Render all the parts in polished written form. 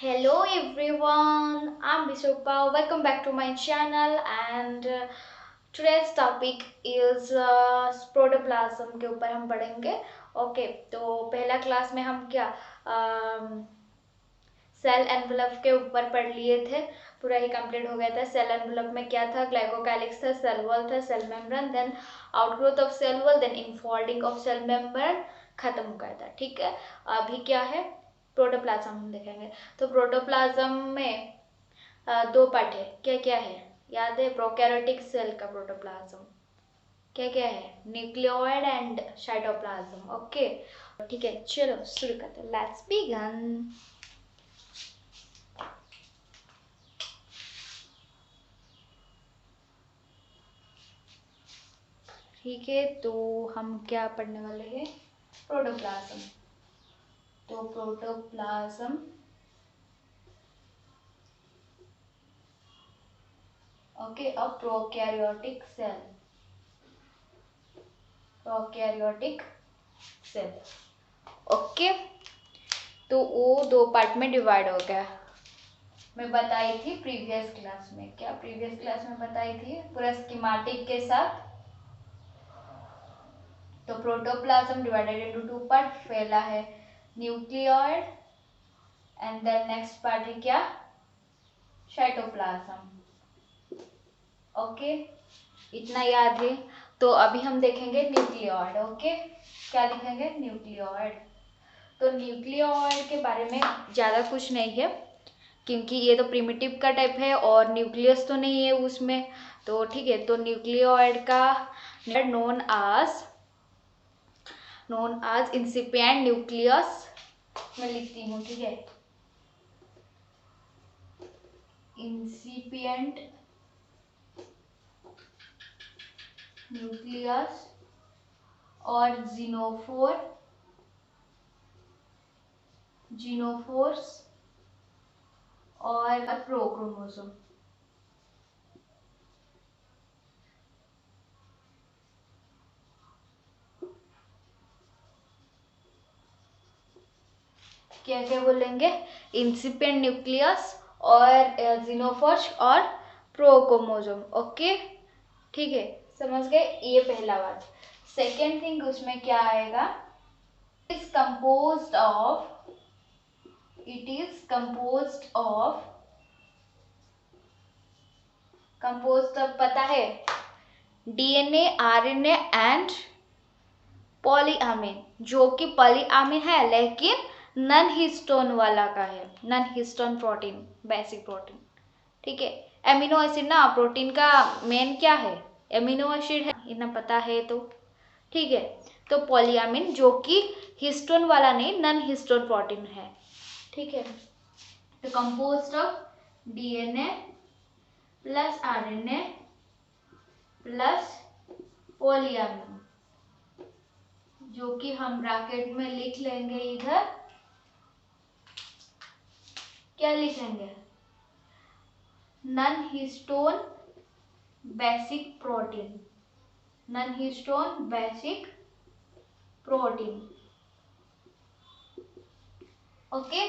Hello everyone, I'm Vishrupa. Welcome back to my channel and today's topic is protoplasm के ऊपर हम पढ़ेंगे. Okay तो पहला क्लास में हम क्या सेल एनवेलप के ऊपर पढ़ लिए थे. पूरा ही कंप्लीट हो गया था. सेल एनवेलप में क्या था? ग्लाइकोकैलिक्स था, सेल वॉल था, cell membrane, then outgrowth of cell wall, then infolding of cell membrane खत्म हो गया था. ठीक है, अभी क्या है? प्रोटोप्लाज्म हम देखेंगे. तो प्रोटोप्लाज्म में दो पार्ट है. क्या क्या है याद है? प्रोकैरियोटिक सेल का प्रोटोप्लाज्म क्या क्या है? Nucleoid and cytoplasm. ओके ठीक है, चलो शुरू करते हैं. Let's begin. ठीक है, तो हम क्या पढ़ने वाले हैं? प्रोटोप्लाज्म. तो protoplasm okay uh prokaryotic cell. Prokaryotic cell. Okay तो वो दो पार्ट में डिवाइड हो गया. मैं बताई थी प्रीवियस क्लास में. क्या प्रीवियस क्लास में बताई थी? पूरा स्कीमेटिक के साथ. तो protoplasm divided into two part. पहला है nucleoid and then next part है क्या? साइटोप्लाज्म. ओके इतना याद है. तो अभी हम देखेंगे न्यूक्लियोइड. ओके क्या देखेंगे? न्यूक्लियोइड. तो न्यूक्लियोइड के बारे में ज़्यादा कुछ नहीं है क्योंकि ये तो प्रिमिटिव का टाइप है और न्यूक्लियस तो नहीं है उसमें. तो ठीक है, तो न्यूक्लियोइड का नोन आज इंसिपिएंट न्यूक्लियस मैं लिखती हूँ. ठीक है, इंसिपिएंट न्यूक्लियस और जीनोफोर्स और प्रोक्रोमोसोम. क्या क्या बोलेंगे? इंसिपिएंट न्यूक्लियस और जीनोफोर्स और प्रोक्रोमोसोम. ओके ठीक है, समझ गए? ये पहला बात. सेकेंड थिंग उसमें क्या आएगा? Is composed of it is composed of पता है? DNA, RNA and polyamine. जो कि पॉलीअमीन है लेकिन नन हिस्टोन वाला का है. Non histone protein, basic protein. ठीक है, एमिनो एसिड ना प्रोटीन का मेन क्या है? एमिनो एसिड है. इतना पता है तो ठीक है. तो पॉलीअमीन जो कि हिस्टोन वाला नहीं, नन हिस्टोन प्रोटीन है. ठीक है, तो composed of DNA plus RNA plus polyamine, जो कि हम ब्रैकेट में लिख लेंगे. इधर क्या लिखेंगे? Non histone basic protein. Non histone basic protein. Okay,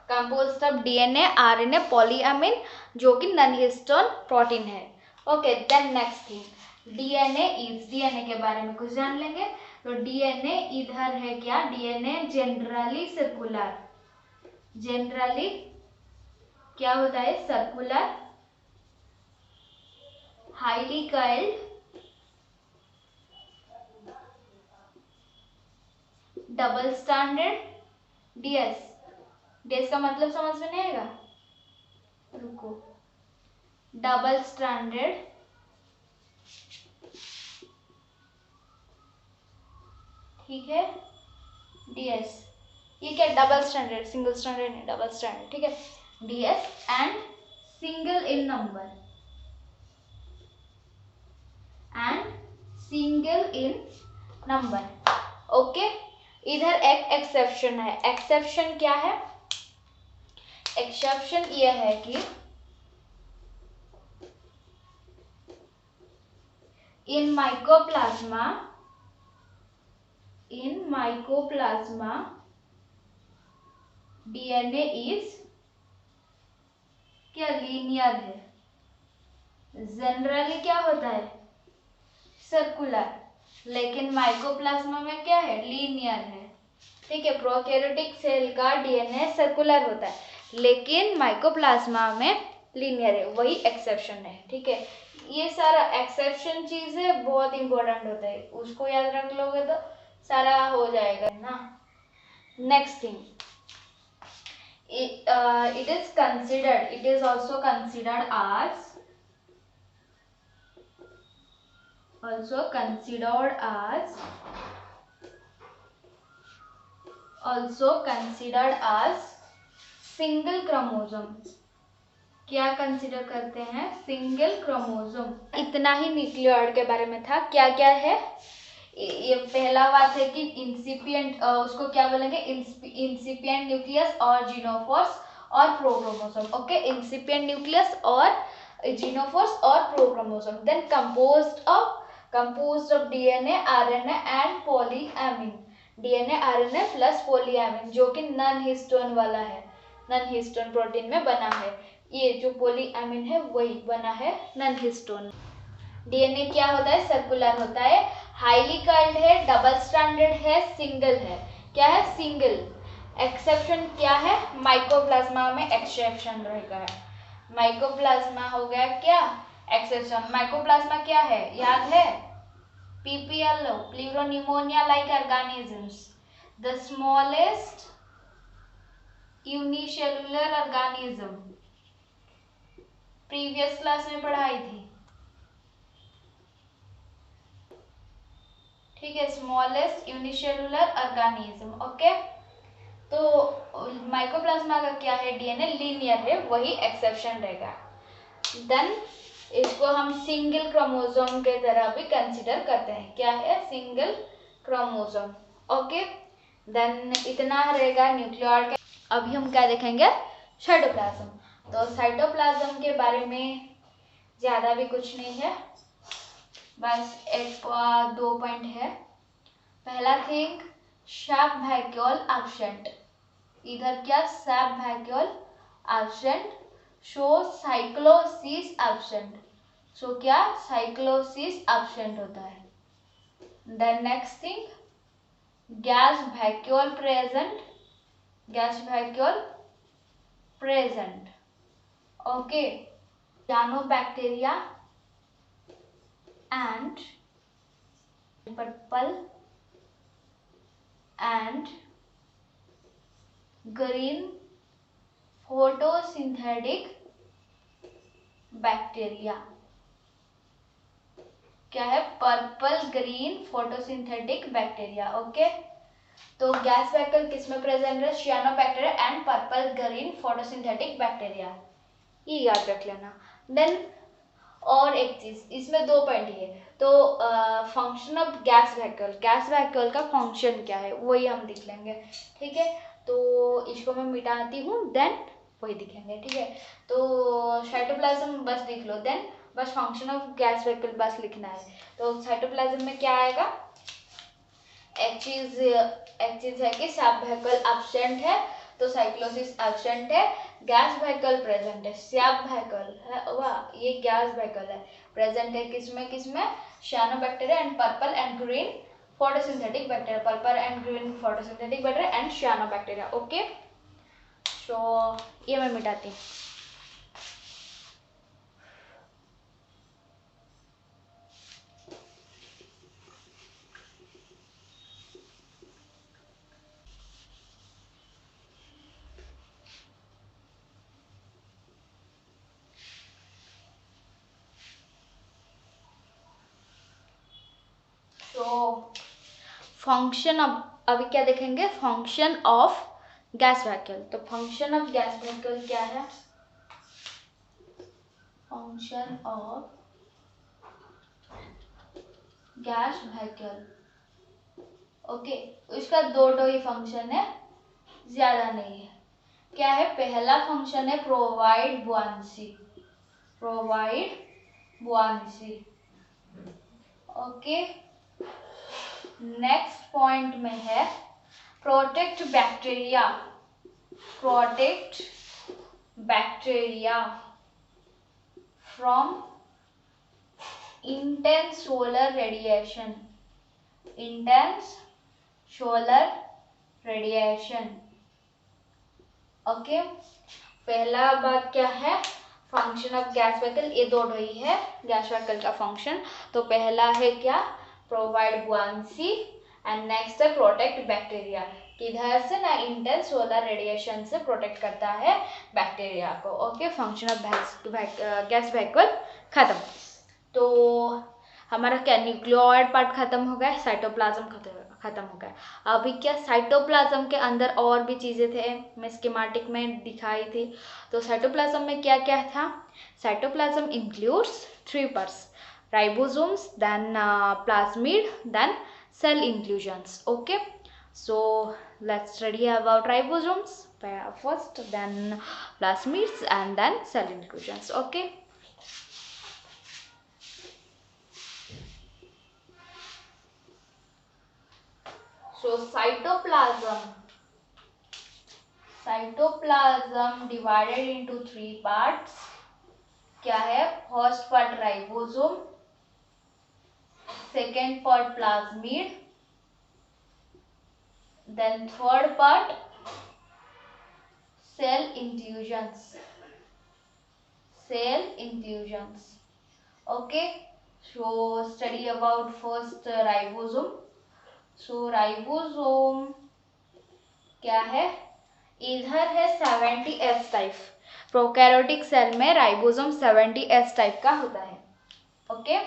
composed of DNA, RNA, polyamine जो कि नन हिस्टोन प्रोटीन है. Okay then next thing DNA के बारे में कुछ जान लेंगे. तो डीएनए इधर है क्या? DNA generally circular. जनरली क्या होता है? Circular, highly curled, double standard. DS का मतलब समझ में नहीं आएगा? रुको. डबल स्टैंडर्ड, ठीक है, डीएस. ये क्या? डबल स्टैंडर्ड, सिंगल स्टैंडर्ड नहीं, डबल स्टैंडर्ड. ठीक है, DS and single in number. Okay इधर एक एक्सेप्शन है. एक्सेप्शन क्या है? एक्सेप्शन ये है कि इन माइकोप्लाज्मा DNA is क्या लीनियर है, जनरली क्या होता है सर्कुलर, लेकिन माइकोप्लाज्मा में क्या है लीनियर है। ठीक है, प्रोकैरियोटिक सेल का डीएनए सर्कुलर होता है, लेकिन माइकोप्लाज्मा में लीनियर है, वही एक्सेप्शन है। ठीक है, ये सारा एक्सेप्शन चीज है, बहुत इंपॉर्टेंट होता है, उसको याद रख लोगे तो सारा हो जाएगा ना। Next thing, it is considered, it is also considered as single chromosome. क्या कंसिडर करते हैं, सिंगल क्रोमोसोम। इतना ही न्यूक्लियोइड के बारे में था। क्या क्या है, ये पहला बात है कि इंसिपिएंट, उसको क्या बोलेंगे, इंसिपिएंट न्यूक्लियस और जीनोफोर्स और प्रोक्रोमोसोम। ओके, इंसिपिएंट न्यूक्लियस और जीनोफोर्स और prochromosome. Then composed of DNA, RNA and polyamine. DNA, RNA plus polyamine, जो कि नॉन हिस्टोन वाला है, नॉन हिस्टोन प्रोटीन में बना है। ये जो पॉलीएमिन है वही बना है नॉन हिस्टोन। डीएनए क्या होता है, सर्कुलर होता है, हाईली कर्ल्ड है, डबल स्ट्रैंडेड है, सिंगल है। क्या है, सिंगल। एक्सेप्शन क्या है, माइकोप्लाज्मा में एक्सेप्शन रहेगा। माइकोप्लाज्मा हो गया क्या, एक्सेप्शन। माइकोप्लाज्मा क्या है, याद है, PPL, pleuropneumonia like organisms, the smallest unicellular organism. Previous class में पढ़ाई थी। ठीक है, स्मॉलेस्ट यूनिसेलुलर ऑर्गेनिज्म। ओके, तो माइकोप्लाज्मा का क्या है, डीएनए लीनियर है, वही एक्सेप्शन रहेगा। देन इसको हम सिंगल क्रोमोसोम के तरह भी कंसिडर करते हैं। क्या है, सिंगल क्रोमोसोम। ओके, देन इतना रहेगा न्यूक्लियोइड का। अभी हम क्या देखेंगे, साइटोप्लाज्म। तो साइटोप्लाज्म के बारे में ज्यादा भी कुछ नहीं है, बस एक दो पॉइंट है। पहला थिंग, सब वैक्यूल एब्सेंट। इधर क्या, सब vacuole absent, show cyclosis absent. So क्या, साइक्लोसिस एब्सेंट होता है। Then next thing, gas vacuole present, gas vacuole present. Okay, cyanobacteria and purple and green photosynthetic bacteria. क्या है, purple green photosynthetic bacteria. Okay, तो gas vacuole किसमें present है, cyanobacteria and purple green photosynthetic bacteria, ये याद रख लेना। Then और एक चीज, इसमें दो पॉइंट है, तो function of gas vacuole, gas vacuole का फंक्शन क्या है वही हम दिख लेंगे। ठीक है, तो इसको मैं मिटाती हूँ, देन वही दिखेंगे। ठीक है, तो साइटोप्लाज्म बस दिख लो, देन बस फंक्शन ऑफ गैस वैक्यूल बस लिखना है। तो साइटोप्लाज्म में क्या आएगा, एक चीज है कि सब वैक्यूल एब्सेंट है, तो साइक्लोसिस एब्सेंट है, गैस वैक्यूल प्रेजेंट है, सब वैक्यूल है, वाह, ये गैस वैक्यूल है, प्रेजेंट है किसमें किसमें, cyanobacteria and purple and green photosynthetic bacteria, purple and green photosynthetic bacteria and cyanobacteria. Okay, so ये मैं मिटाती हूँ। तो फंक्शन, अब अभी क्या देखेंगे, फंक्शन ऑफ गैस वैक्यूल। तो फंक्शन ऑफ गैस वैक्यूल क्या है, function of gas vacuole. Okay, इसका दो ही फंक्शन है, ज्यादा नहीं है। क्या है, पहला फंक्शन है provide buoyancy, provide buoyancy. Okay, next point में है protect bacteria, protect bacteria from intense solar radiation. Intense solar radiation. Okay, पहला बात क्या है, फंक्शन ऑफ गैस व्हीकल, ये दो ही है गैस व्हीकल का फंक्शन। तो पहला है क्या, प्रोवाइड बुआंसी, एंड नेक्स्ट है प्रोटेक्ट बैक्टीरिया। किधर से ना, इंटेंस सोलर रेडिएशन से प्रोटेक्ट करता है बैक्टीरिया को। Okay, function of gas vehicle खत्म। तो हमारा क्या, न्यूक्लियोइड पार्ट खत्म हो गया, साइटोप्लाज्म खत्म हो गया। अभी क्या, साइटोप्लाज्म के अंदर और भी चीजें थे, मैं स्कीमेटिक में दिखाई थी। तो साइटोप्लाज्म में क्या क्या था, cytoplasm includes 3 parts, ribosomes, then plasmid, then cell inclusions. Okay, so let's study about ribosomes first, then plasmids, and then cell inclusions. Okay, so cytoplasm divided into 3 parts. क्या है, first part ribosome, second part plasmid, then third part cell inclusions. Okay, so study about first ribosome. So ribosome क्या है, इधर है 70S type, prokaryotic cell में ribosome 70S type का होता है। Okay,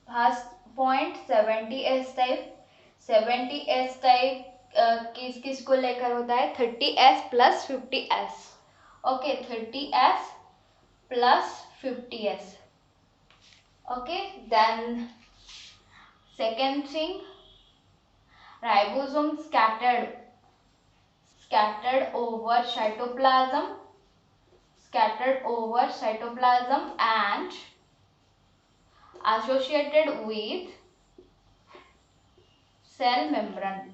first point 70S type, 70S type किस किस को लेकर होता है, 30S plus 50S। Okay, 30S plus 50S। Okay, then second thing, ribosome scattered over cytoplasm and associated with cell membrane.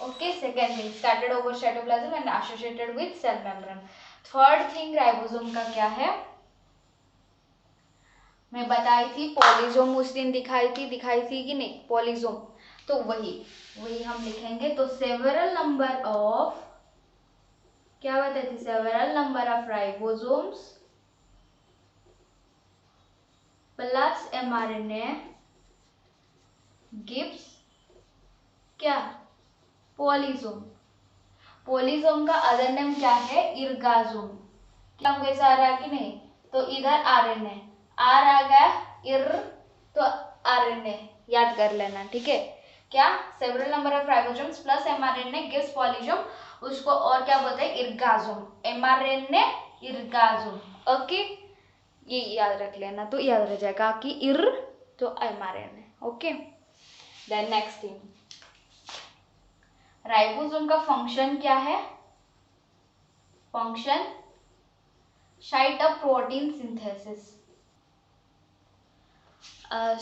Okay, second thing, scattered over cytoplasm and associated with cell membrane. Third thing ribosome का क्या है, मैं बताई थी पॉलीजोम, उस दिन दिखाई थी कि नहीं, पॉलीजोम, तो वही हम लिखेंगे। तो सेवरल नंबर ऑफ, क्या बताई थी, several number of ribosomes plus mRNA gives क्या, पॉलीजोम। पॉलीजोम का अदर नेम क्या है, इर्गाजोम। क्या ऐसा आ रहा है कि नहीं, तो इधर आरएनए आर आ गया, इर तो आरएनए याद कर लेना, ठीक है। क्या, several number of ribosomes plus mRNA gives polysome, उसको और क्या बोलते हैं, इर्गाजोम, mRNA इर्गाजोम। ओके, ये याद रख लेना, तो याद रह जाएगा कि इर तो mRNA। Okay, then next thing, ribosome का फंक्शन क्या है, function site of protein synthesis.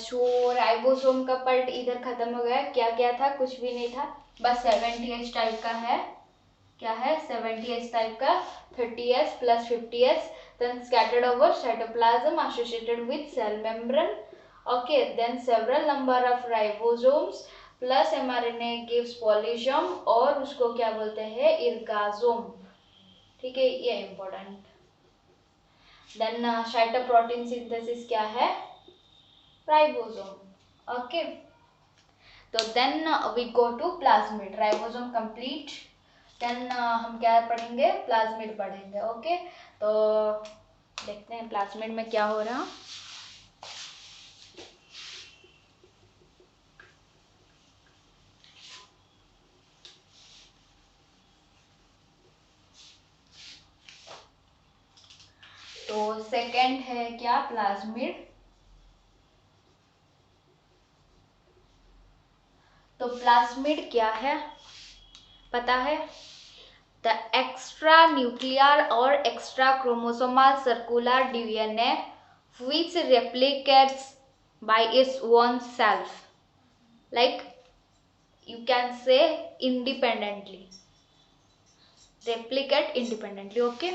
So ribosome का पार्ट इधर खत्म हो गया, क्या क्या था, कुछ भी नहीं था, बस 70S टाइप का है। क्या है, 70S टाइप का, 30S plus 50S, then scattered over cytoplasm associated with cell membrane. Okay, then several number of ribosomes plus mRNA gives polysome, और उसको क्या बोलते हैं, इर्गाजोम, ठीक है, ये important. Then site of protein synthesis क्या है, राइबोसोम। ओके, तो then we go to plasmid, ribosome complete, then हम क्या पढ़ेंगे, प्लाज्मिड पढ़ेंगे। ओके, तो देखते हैं प्लाज्मिड में क्या हो रहा। तो सेकंड है क्या, प्लाज्मिड। तो प्लाज्मिड क्या है, पता है, द एक्स्ट्रा न्यूक्लियर और extra chromosomal circular DNA which replicates by its own self, like you can say independently, replicate independently. Okay,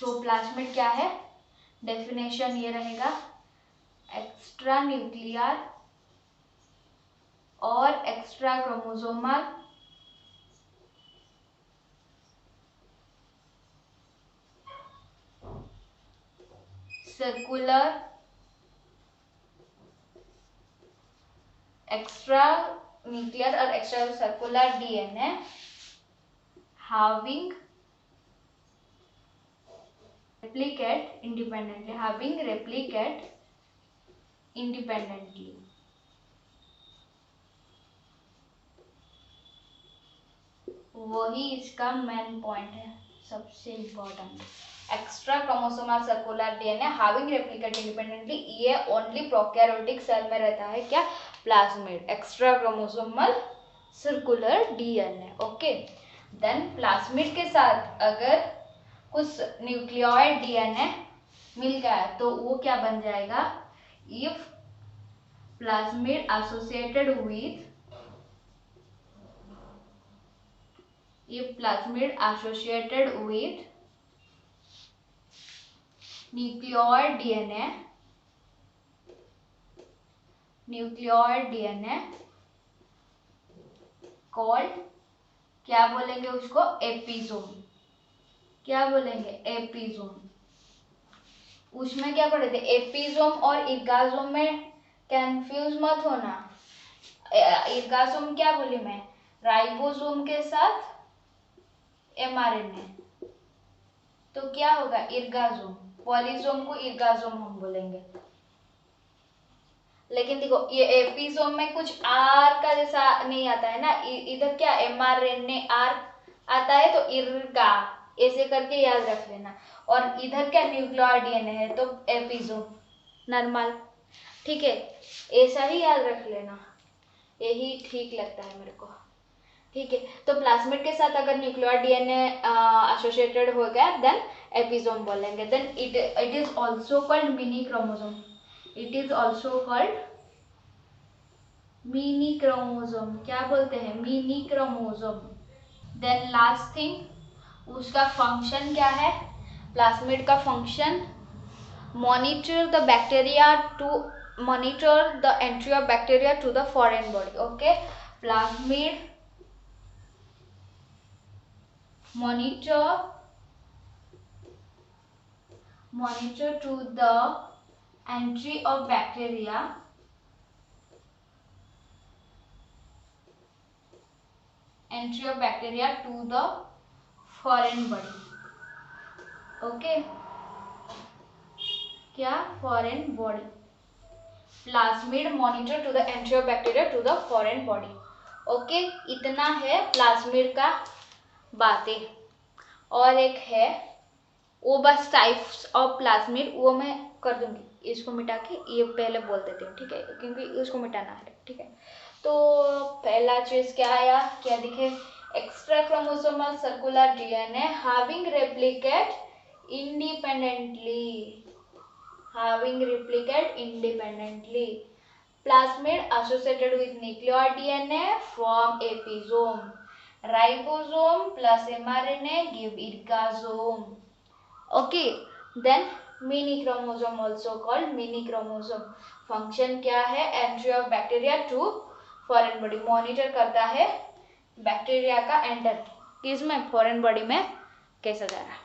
तो प्लाज्मिड क्या है, डेफिनेशन ये रहेगा, एक्स्ट्रा न्यूक्लियर और extra chromosomal circular extra nuclear और extra circular DNA having replicate independently, having replicate independently. वही इसका main point है, सबसे important. Extra chromosomal circular DNA having replicate independently, ये ओनली प्रोकैरियोटिक सेल में रहता है क्या, plasmid, extra chromosomal circular DNA. Okay, then plasmid के साथ अगर कुछ न्यूक्लियोइड डीएनए मिल गया तो वो क्या बन जाएगा, if plasmid associated with, if plasmid associated with nucleoid DNA called, क्या बोलेंगे उसको, एपिसोम, क्या बोलेंगे, एपिसोम। उसमें क्या पढ़े थे, एपिसोम और इर्गाजोम में कंफ्यूज मत होना। इर्गाजोम क्या बोली मैं, राइबोसोम के साथ एमआरएनए, तो क्या होगा, इर्गाजोम। पॉलीसोम को इर्गाजोम हम बोलेंगे। लेकिन देखो ये एपिसोम में कुछ आर का जैसा नहीं आता है ना, इधर क्या एमआरएनए आर आता है, तो इर्गा ऐसे करके याद रख लेना। और इधर क्या न्यूक्लियोइड डीएनए है, तो एपिसोम नॉर्मल, ठीक है, ऐसा ही याद रख लेना, यही ठीक लगता है मेरे को, ठीक है। तो प्लाज्मिड के साथ अगर न्यूक्लियोइड डीएनए एसोसिएटेड हो गया देन एपिसोम बोलेंगे। Then it is also called mini chromosome, it is also called mini chromosome, क्या बोलते हैं, mini chromosome. Then last thing, उसका फंक्शन क्या है, प्लाज्मिड का function, monitor the bacteria to, monitor the entry of bacteria to the foreign body. Okay, plasmid monitor to the entry of bacteria to the foreign body। Okay, क्या, foreign body, plasmid monitor to the entry of bacteria to the foreign body. Okay, इतना है plasmid का बातें। और एक है वो बस टाइप्स ऑफ प्लाज्मिड, वो मैं कर दूंगी, इसको मिटा के ये पहले बोल देती हूँ, ठीक है, क्योंकि उसको मिटाना है, ठीक है। तो पहला चीज क्या आया, क्या दिखे, extra chromosomal circular DNA having replicate independently, plasmid associated with nuclear DNA form episome, ribosome plus mRNA give ergasome। okay, then mini chromosome also called mini chromosome, function क्या है, entry of bacteria to foreign body, monitor करता है bacteria का enter किसमें, foreign body में कैसा जा रहा है,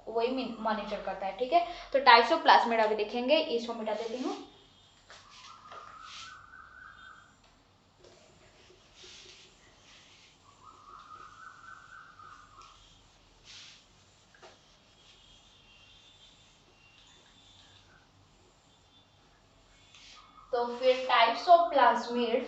वही मॉनिटर करता है, ठीक है। तो टाइप्स ऑफ प्लाज्मिड अभी देखेंगे, इसको मिटा देती हूँ। तो फिर types of plasmid,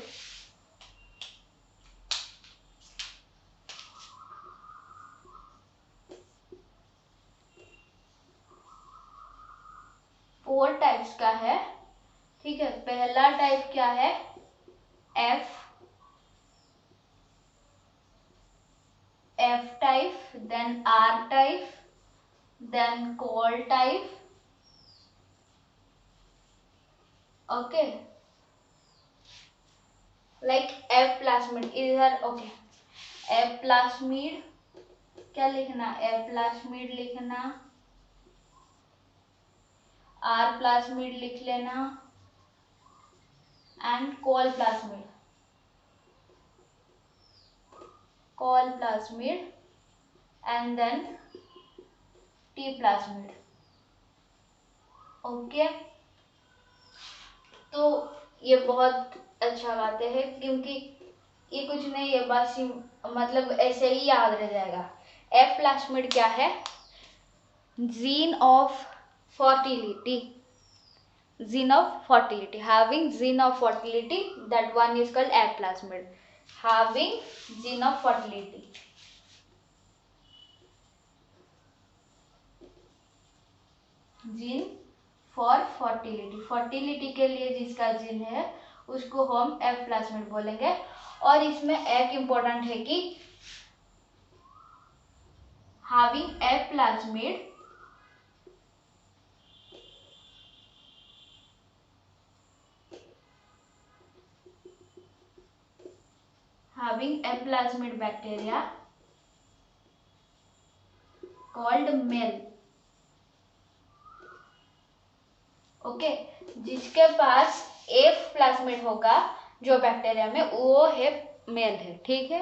four types का है, ठीक है। पहला टाइप क्या है, F type, then R type, then col type, okay, like F plasmid इधर, ओके, एफ प्लाज्मिड क्या लिखना, एफ प्लाज्मिड लिखना, आर प्लाज्मिड लिख लेना, and col plasmid, col plasmid, and then T plasmid. Okay, तो ये बहुत अच्छा बातें है, क्योंकि ये कुछ नहीं है, बस मतलब ऐसे ही याद रह जाएगा। एफ प्लाज्मिड क्या है, gene of fertility, gene of fertility, having gene of fertility, that one is called F plasmid, having gene of fertility। Gene for fertility, fertility के लिए जिसका जीन है उसको हम एफ प्लाज्मिड बोलेंगे। और इसमें एक इम्पोर्टेंट है कि having F plasmid having a plasmid bacteria called male। Okay, जिसके पास एफ प्लाज्मिड होगा जो बैक्टीरिया में, वो है मेल है, ठीक है।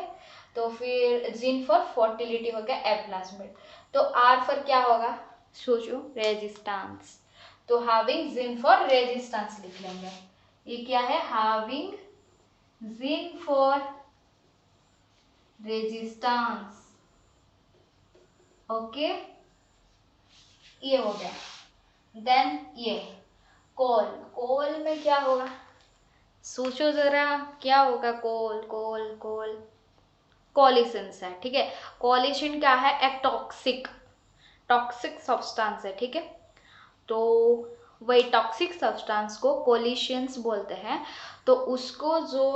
तो फिर जीन फॉर फर्टिलिटी हो गया एफ प्लाज्मिड। तो आर फॉर क्या होगा, सोचो, रेजिस्टेंस। तो हैविंग जीन फॉर रेजिस्टेंस लिख लेंगे। ये क्या है, having gene for resistance. Okay, ये हो गया। देन ये कोल, कोल में क्या होगा, सोचो जरा क्या होगा, कोल कोल कोल कोलिशंस है, ठीक है। कोलिशन क्या है, एक टॉक्सिक टॉक्सिक सब्सटेंस है, ठीक है। तो वही टॉक्सिक सब्सटेंस को कोलिशंस बोलते हैं। तो उसको जो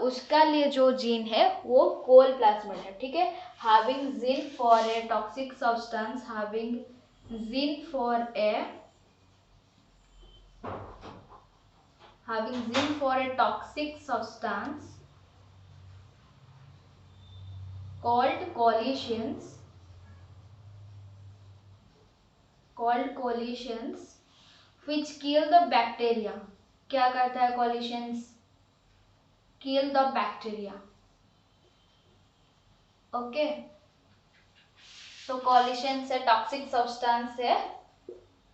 उसका लिए जो जीन है वो कोल प्लाज्मिड है, ठीक है। Having gene for a toxic substance, having gene for a having gene for a toxic substance called coalitions which kill the bacteria। क्या करता है coalitions, kill the bacteria। Okay, तो coalition से टॉक्सिक सब्सटेंस है,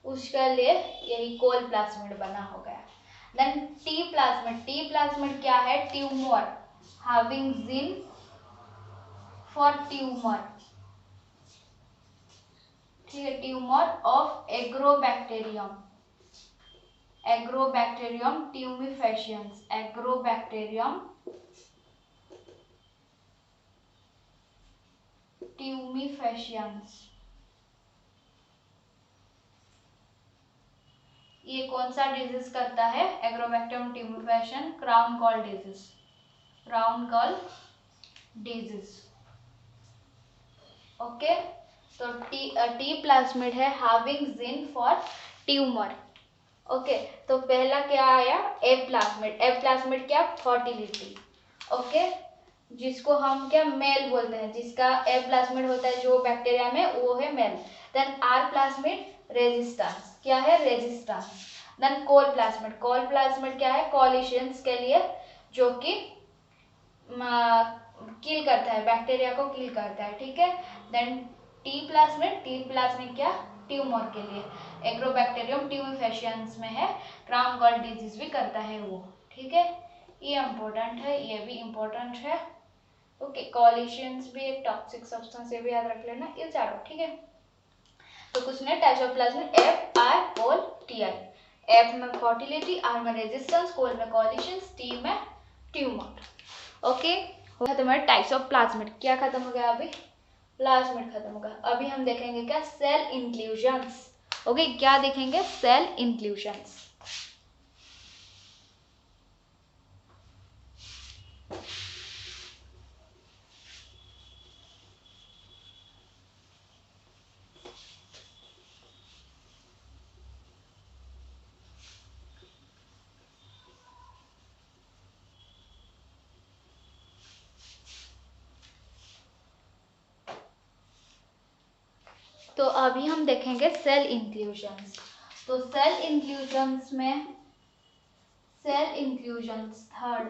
उसके लिए यही कोल प्लाज्मिड बना हो गया। Then T plasmid, T plasmid क्या है, tumour, having gene for tumour, ठीक है, tumour of Agrobacterium, Agrobacterium tumefaciens, Agrobacterium tumefaciens. ये कौन सा डिजीज करता है, Agrobacterium tumefaciens, crown gall disease, crown gall disease. Okay, तो टी प्लाज्मिड है, having gene for tumour. Okay, तो पहला क्या आया, एफ प्लाज्मिड, एफ प्लाज्मिड क्या, फर्टिलिटी। ओके, जिसको हम क्या मेल बोलते हैं, जिसका एफ प्लाज्मिड होता है जो बैक्टीरिया में, वो है male. Then R plasmid resistance, क्या है, resistance. Then col plasmid, col plasmid क्या है, कोलिशंस के लिए, जो कि किल करता है, बैक्टीरिया को किल करता है, ठीक है। Then T plasmid, T plasmid क्या, ट्यूमर के लिए, एग्रोबैक्टीरियम ट्यूमिफेशियंस में है, क्राउन गॉल डिजीज भी करता है वो, ठीक है। ये इम्पोर्टेंट है, ये भी इम्पोर्टेंट है। ओके, कोलिशंस भी एक टॉक्सिक सब्सटेंस, ये भी याद रख लेना, ये चारों, ठीक है। तो कुछ नहीं, types of plasmid F, R, col, T, I. F में फर्टिलिटी, आर में रेजिस्टेंस, कोल में कोलिशंस, टी में ट्यूमर। ओके, खत्म है टाइप्स ऑफ प्लाज्मिड। क्या खत्म हो गया अभी, प्लाज्मिड खत्म हो गया। अभी हम देखेंगे क्या, सेल इंक्लूजन्स। ओके, क्या देखेंगे, सेल इंक्लूजन्स। तो अभी हम देखेंगे सेल इंक्लूजन्स। तो सेल इंक्लूजन्स में थर्ड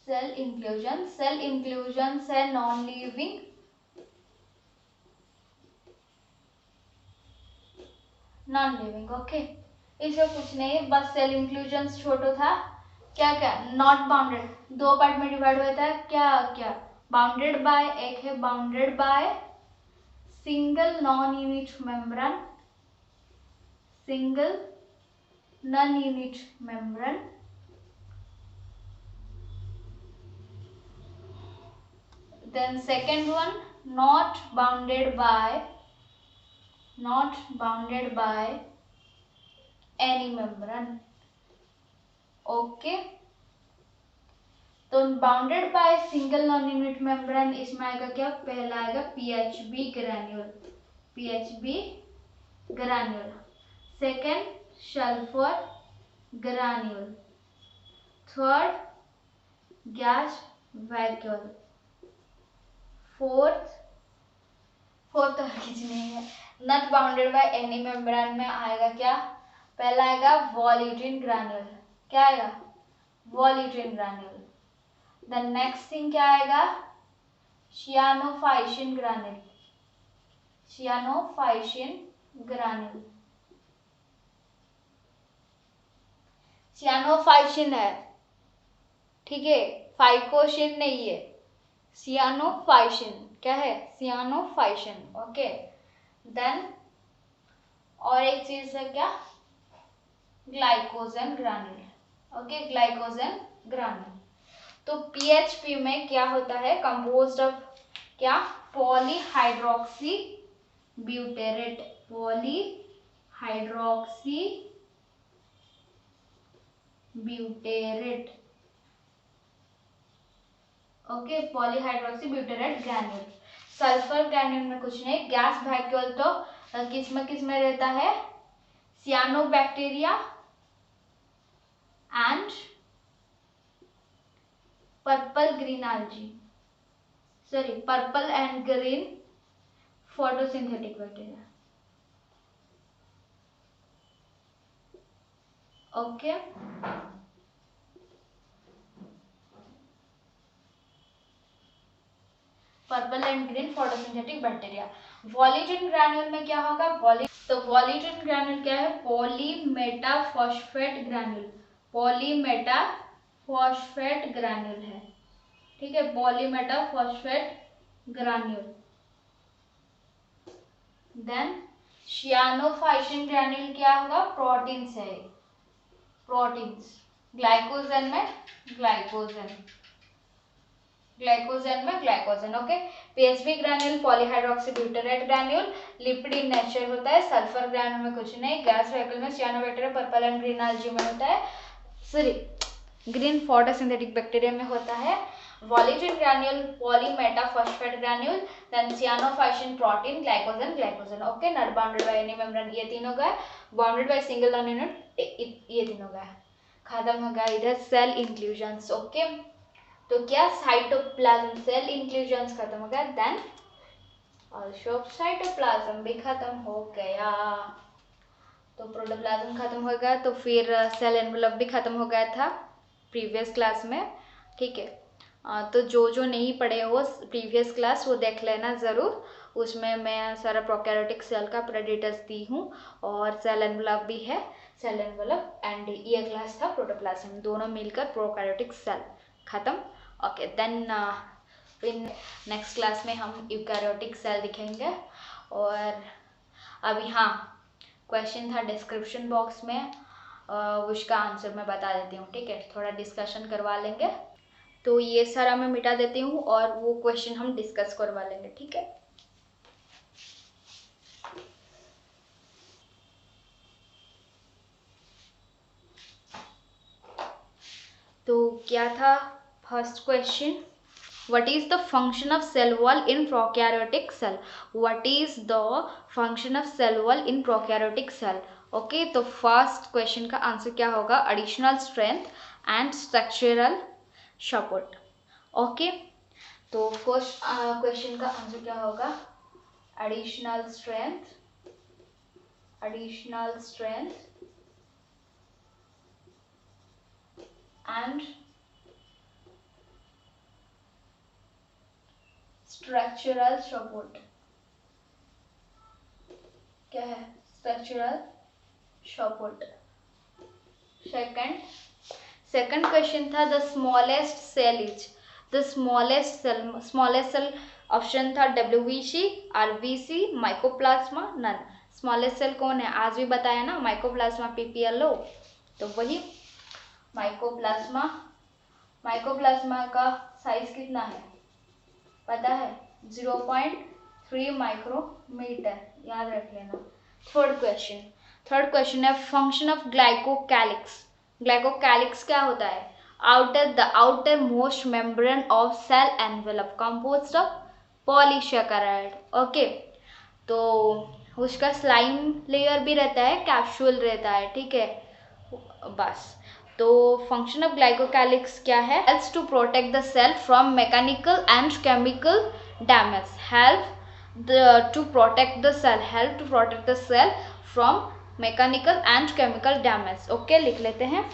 सेल इंक्लूजन्स है नॉन लिविंग। ओके, इसमें कुछ नहीं, बस सेल इंक्लूजन्स छोटो था। क्या क्या नॉट बाउंडेड, दो पार्ट में डिवाइड होता है। क्या क्या बाउंडेड बाय, एक है bounded by single non unit membrane, single non unit membrane, then second one not bounded by any membrane। Okay, तो bounded by single non unit membrane, इसमें आएगा क्या, पहला आएगा PHB granule, second sulphur granule, third gas vacuole, fourth और कुछ नहीं है। Not bounded by any membrane में आएगा क्या, पहला आएगा वॉल्यूटिन ग्रैन्यूल। क्या आएगा, वॉल्यूटिन ग्रैन्यूल। देन नेक्स्ट थिंग क्या आएगा, सियानोफाइसिन ग्रैन्यूल, सियानोफाइसिन है, ठीक है, फाइकोसिन नहीं है, सियानोफाइसिन। क्या है, सियानोफाइसिन। ओके, देन और एक चीज है क्या, glycogen granule. Okay, glycogen granule. तो पीएचपी में क्या होता है, कंपोज्ड ऑफ क्या, polyhydroxy butyrate, polyhydroxy butyrate. Okay, polyhydroxy butyrate granule. Sulphur granule में कुछ नहीं, गैस वैक्यूल तो किस में रहता है, cyanobacteria and purple and green photosynthetic bacteria. Okay, purple and green photosynthetic bacteria. Volutin granule में क्या होगा, तो वॉल्यूटिन ग्रैन्यूल क्या है, पॉलीमेटाफॉस्फेट ग्रैन्यूल है, ठीक है, polymetaphosphate granule. Then cyanophycin granule क्या होगा, प्रोटीन्स है, ग्लाइकोजन में glycogen. Okay, PHB granule polyhydroxy butyrate granule, lipid in nature होता है। सल्फर ग्रैन्यूल में कुछ नहीं, गैस वैक्यूल में cyanobacteria purple and green algae में होता है, ग्रीन फोटोसिंथेटिक बैक्टीरिया में होता है। Volutin granule polymetaphosphate granule, then cyanophycin protein, glycogen. Okay, not bounded by any membrane ये तीनों गए, bounded by single non unit ये तीनों गए, खत्म हो गया इधर सेल इंक्लूजन्स। ओके, तो क्या, साइटोप्लाज्म सेल इंक्लूजन्स खत्म हो गया, देन ऑल्सो साइटोप्लाज्म भी खत्म हो गया। तो प्रोटोप्लाज्म खत्म हो गया, तो फिर सेल एनवेलप भी खत्म हो गया था प्रीवियस क्लास में, ठीक है। तो जो नहीं पढ़े हो प्रीवियस क्लास वो देख लेना ज़रूर, उसमें मैं सारा प्रोकैरियोटिक सेल का पूरा डिटेल्स दी हूँ, और सेल एनवेलप भी है, सेल एनवेलप एंड ये क्लास था प्रोटोप्लाज्म, दोनों मिलकर प्रोकैरियोटिक सेल खत्म। ओके, देन फिर नेक्स्ट क्लास में हम यूकैरियोटिक सेल दिखेंगे। और अभी हाँ, क्वेश्चन था डिस्क्रिप्शन बॉक्स में, उसका आंसर मैं बता देती हूँ, ठीक है, थोड़ा डिस्कशन करवा लेंगे। तो ये सारा मैं मिटा देती हूँ और वो क्वेश्चन हम डिस्कस करवा लेंगे, ठीक है। तो क्या था first question, what is the function of cell wall in prokaryotic cell? What is the function of cell wall in prokaryotic cell? Okay, तो फर्स्ट क्वेश्चन का आंसर क्या होगा, additional strength and structural support. Okay, तो first question का answer क्या होगा, additional strength and structural support. क्या है? structural support. सेकंड क्वेश्चन था the smallest cell is, the smallest cell option था WBC, RBC, mycoplasma, none. Smallest cell कौन है? आज भी बताया ना, माइकोप्लाज्मा PPLO. तो वही माइकोप्लाज्मा का साइज कितना है पता है? 0.3 माइक्रोमीटर, याद रख लेना. थर्ड क्वेश्चन है फंक्शन ऑफ ग्लाइकोकैलिक्स. ग्लाइकोकैलिक्स क्या होता है? The outer most membrane of cell envelope composed of polysaccharide. Okay, तो उसका स्लाइम लेयर भी रहता है, कैप्सूल रहता है, ठीक है. बस, तो फंक्शन ऑफ ग्लाइकोकैलिक्स क्या है? Helps to protect the cell from mechanical and chemical damage. to protect the cell from mechanical and chemical damage. Okay, लिख लेते हैं.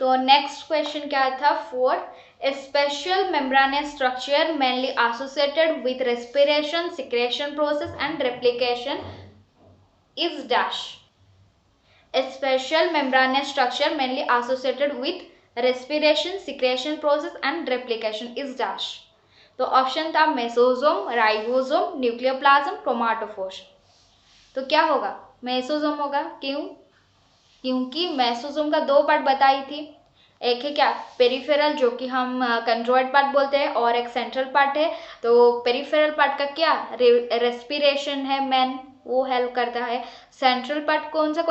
तो नेक्स्ट क्वेश्चन क्या था? 4. A special membranous structure mainly associated with respiration, secretion process and replication is dash. A special membranous structure mainly associated with respiration, secretion process and replication is dash. तो option था mesosome, ribosome, nucleoplasm, क्रोमाटोफोर. तो क्या होगा? Mesosome होगा. क्यों? क्योंकि mesosome का 2 part बताई थी. एक है क्या? पेरिफेरल, जो कि हम कंट्रोल्ड पार्ट बोलते हैं, और एक सेंट्रल पार्ट है. तो पेरिफेरल पार्ट का क्या? रेस्पिरेशन है मेन, वो हेल्प करता है. सेंट्रल पार्ट कौन सा?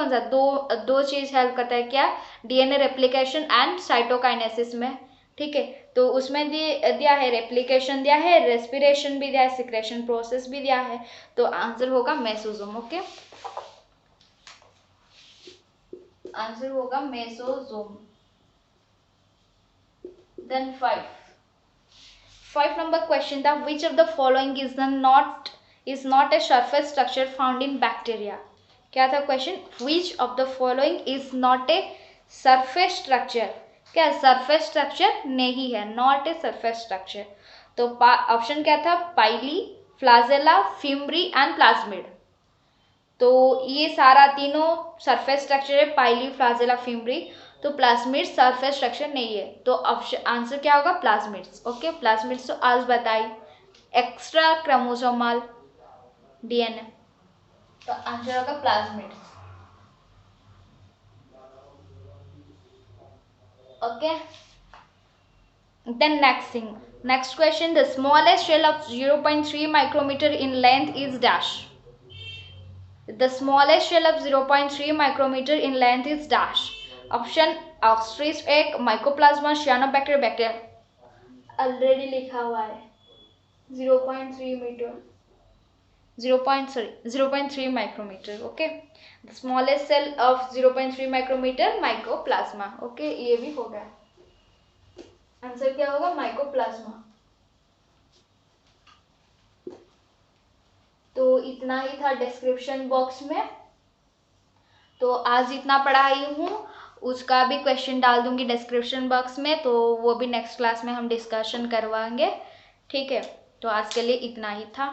दो चीज हेल्प करता है. क्या? DNA रेप्लिकेशन एंड साइटोकाइनेसिस में. ठीक है, तो उसमें दिया है रेप्लिकेशन, दिया है रेस्पिरेशन भी दिया है, सिक्रेशन प्रोसेस भी दिया है. तो आंसर होगा मेसोसोम. ओके, आंसर होगा मेसोसोम. देन 5 नंबर क्वेश्चन था which of the following is not a surface structure found in bacteria. क्या था question? Which of the following is not a surface structure. क्या? सरफेस स्ट्रक्चर नहीं है, not a surface structure. तो option क्या था? पाइली, flagella, fimbriae and plasmid. तो ये सारा तीनों सरफेस स्ट्रक्चर है, पाइली, फ्लाजेला, फिम्ब्री. तो प्लाज्मिड्स सरफेस स्ट्रक्चर नहीं है. तो आंसर क्या होगा? प्लाज्मिड्स. ओके, प्लाज्मिड्स तो आज बताई, एक्स्ट्रा क्रोमोसोमल DNA. तो आंसर होगा plasmids. Okay, then next question, the smallest shell of 0.3 micrometer in length is dash. The smallest shell of 0.3 micrometer in length is dash. Option ostrich egg, mycoplasma, cyanobacteria, bacteria. Already लिखा हुआ है 0.3 metre, 0.3 micrometre. Okay, the smallest cell of 0.3 micrometre mycoplasma. Okay, ये भी हो गया. Answer क्या होगा? Mycoplasma. तो इतना ही था डिस्क्रिप्शन बॉक्स में. तो आज इतना पढ़ाई हूँ, उसका भी क्वेश्चन डाल दूंगी डिस्क्रिप्शन बॉक्स में, तो वो भी नेक्स्ट क्लास में हम डिस्कशन करवाएंगे. ठीक है, तो आज के लिए इतना ही था.